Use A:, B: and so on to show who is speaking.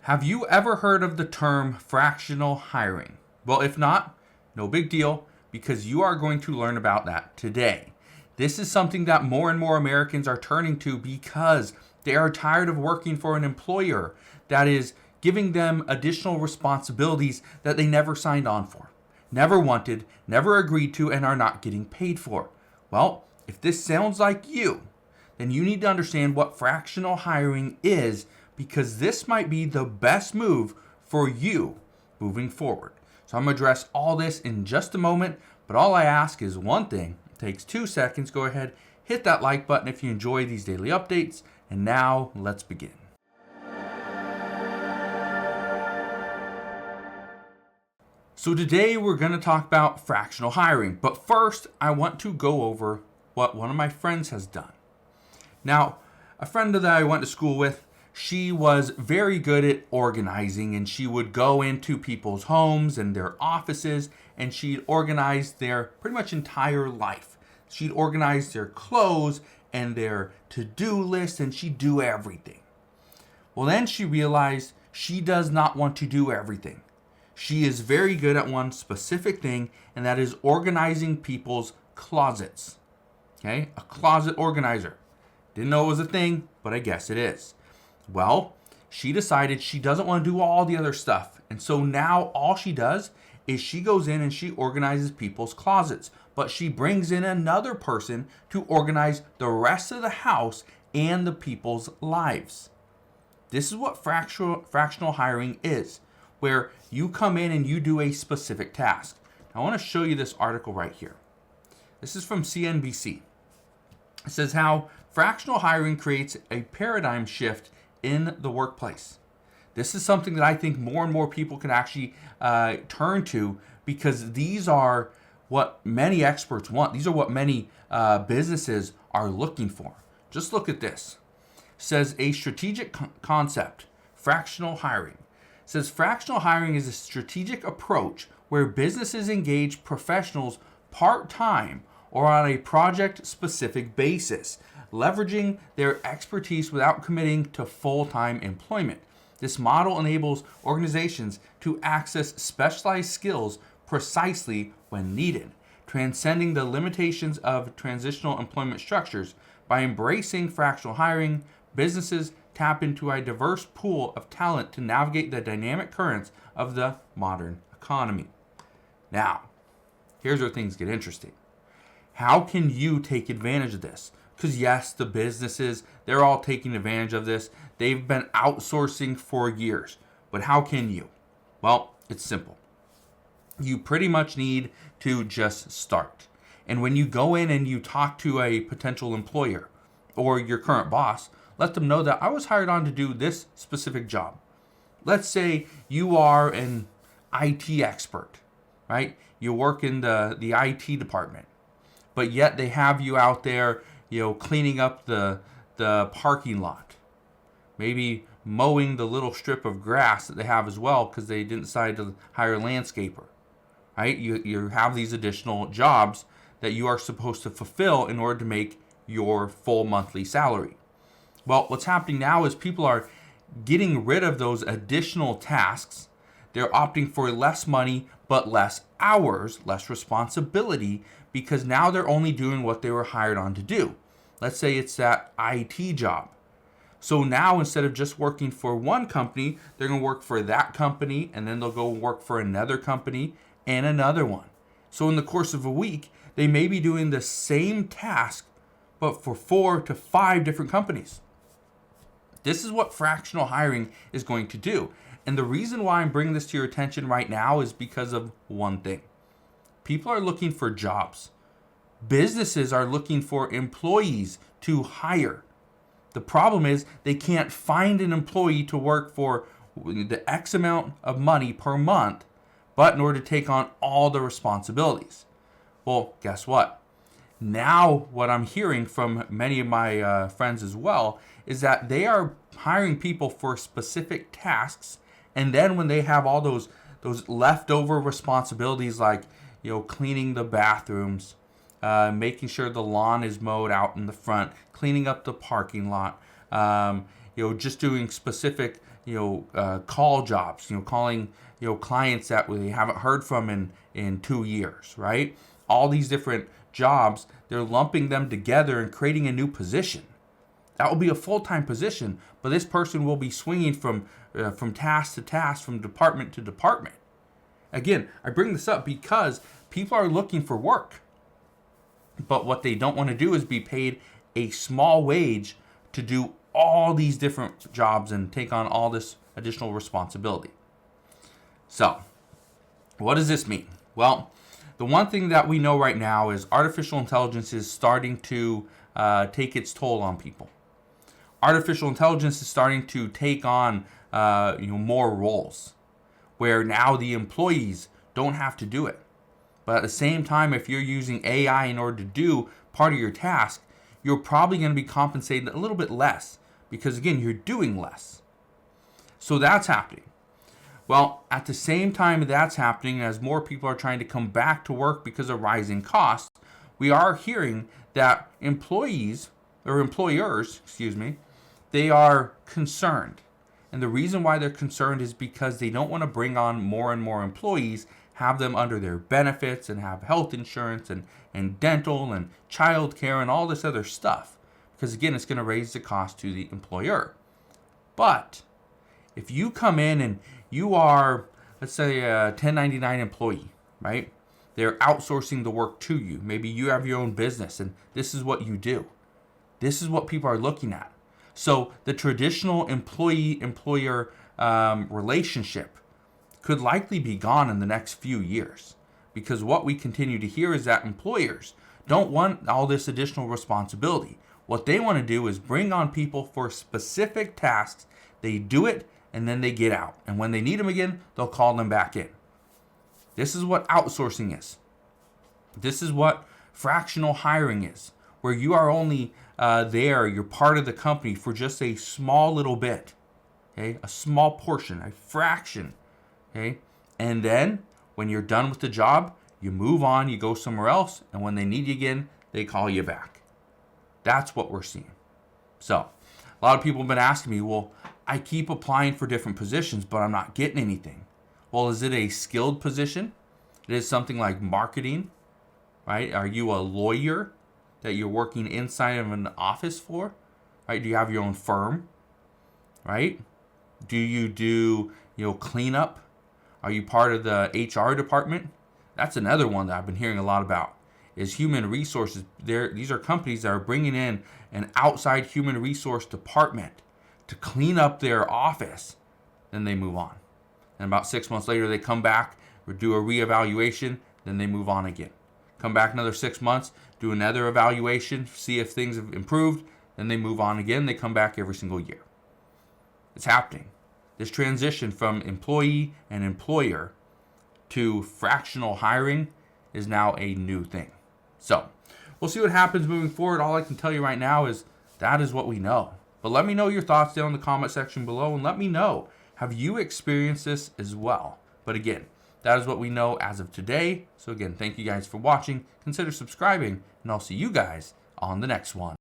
A: Have you ever heard of the term fractional hiring? Well, if not, no big deal, because you are going to learn about that today. This is something that more and more Americans are turning to because they are tired of working for an employer that is giving them additional responsibilities that they never signed on for, never wanted, never agreed to, and are not getting paid for. Well, if this sounds like you, then you need to understand what fractional hiring is, because this might be the best move for you moving forward. So I'm going to address all this in just a moment, but all I ask is one thing. It takes 2 seconds. Go ahead, hit that like button if you enjoy these daily updates. And now let's begin. So today we're going to talk about fractional hiring, but first I want to go over what one of my friends has done. Now, a friend that I went to school with, she was very good at organizing, and she would go into people's homes and their offices, and she'd organize their pretty much entire life. She'd organize their clothes and their to-do list, and she'd do everything. Well, then she realized she does not want to do everything. She is very good at one specific thing, and that is organizing people's closets. Okay, a closet organizer. Didn't know it was a thing, but I guess it is. Well, she decided she doesn't want to do all the other stuff. And so now all she does is she goes in and she organizes people's closets. But she brings in another person to organize the rest of the house and the people's lives. This is what fractional hiring is, where you come in and you do a specific task. Now, I want to show you this article right here. This is from CNBC. It says how fractional hiring creates a paradigm shift in the workplace. This is something that I think more and more people can actually turn to, because these are what many experts want. These are what many businesses are looking for. Just look at this. It says a strategic concept, fractional hiring. It says fractional hiring is a strategic approach where businesses engage professionals part-time or on a project-specific basis, leveraging their expertise without committing to full-time employment. This model enables organizations to access specialized skills precisely when needed, transcending the limitations of transitional employment structures. By embracing fractional hiring, businesses tap into a diverse pool of talent to navigate the dynamic currents of the modern economy. Now, here's where things get interesting. How can you take advantage of this? Because yes, the businesses, they're all taking advantage of this. They've been outsourcing for years. But how can you? Well, it's simple. You pretty much need to just start. And when you go in and you talk to a potential employer or your current boss, let them know that I was hired on to do this specific job. Let's say you are an IT expert, right? You work in the IT department, but yet they have you out there, cleaning up the parking lot, maybe mowing the little strip of grass that they have as well, because they didn't decide to hire a landscaper, right? You have these additional jobs that you are supposed to fulfill in order to make your full monthly salary. Well, what's happening now is people are getting rid of those additional tasks. They're opting for less money, but less hours, less responsibility, because now they're only doing what they were hired on to do. Let's say it's that IT job. So now instead of just working for one company, they're going to work for that company, and then they'll go work for another company and another one. So in the course of a week, they may be doing the same task, but for 4 to 5 different companies. This is what fractional hiring is going to do. And the reason why I'm bringing this to your attention right now is because of one thing. People are looking for jobs. Businesses are looking for employees to hire. The problem is they can't find an employee to work for the X amount of money per month, but in order to take on all the responsibilities. Well, guess what? Now what I'm hearing from many of my friends as well is that they are hiring people for specific tasks, and then when they have all those leftover responsibilities, like cleaning the bathrooms, making sure the lawn is mowed out in the front, cleaning up the parking lot, just doing specific call jobs, calling, clients that they haven't heard from in 2 years, right? All these different jobs, they're lumping them together and creating a new position. That will be a full-time position, but this person will be swinging from task to task, from department to department. Again, I bring this up because people are looking for work, but what they don't want to do is be paid a small wage to do all these different jobs and take on all this additional responsibility. So, what does this mean? Well, the one thing that we know right now is artificial intelligence is starting to take its toll on people. Artificial intelligence is starting to take on more roles, where now the employees don't have to do it. But at the same time, if you're using AI in order to do part of your task, you're probably going to be compensated a little bit less because, again, you're doing less. So that's happening. Well, at the same time that's happening, as more people are trying to come back to work because of rising costs, we are hearing that employers, they are concerned. And the reason why they're concerned is because they don't want to bring on more and more employees, have them under their benefits and have health insurance and dental and child care and all this other stuff. Because again, it's going to raise the cost to the employer. But if you come in and you are, let's say, a 1099 employee, right? They're outsourcing the work to you. Maybe you have your own business and this is what you do. This is what people are looking at. So the traditional employee-employer relationship could likely be gone in the next few years, because what we continue to hear is that employers don't want all this additional responsibility. What they want to do is bring on people for specific tasks. They do it and then they get out. And when they need them again, they'll call them back in. This is what outsourcing is. This is what fractional hiring is, where you are only you're part of the company for just a small little bit, okay? A small portion, a fraction, okay? And then when you're done with the job, you move on, you go somewhere else, and when they need you again, they call you back. That's what we're seeing. So, a lot of people have been asking me, well, I keep applying for different positions, but I'm not getting anything. Well, is it a skilled position? It is something like marketing, right? Are you a lawyer that you're working inside of an office for, right? Do you have your own firm, right? Do you do, cleanup? Are you part of the HR department? That's another one that I've been hearing a lot about, is human resources. These are companies that are bringing in an outside human resource department to clean up their office. Then they move on. And about 6 months later, they come back or do a reevaluation. Then they move on again. Come back another 6 months, do another evaluation, see if things have improved. Then they move on again. They come back every single year. It's happening. This transition from employee and employer to fractional hiring is now a new thing. So we'll see what happens moving forward. All I can tell you right now is that is what we know. But let me know your thoughts down in the comment section below, and let me know, have you experienced this as well? But again, that is what we know as of today. So again, thank you guys for watching. Consider subscribing, and I'll see you guys on the next one.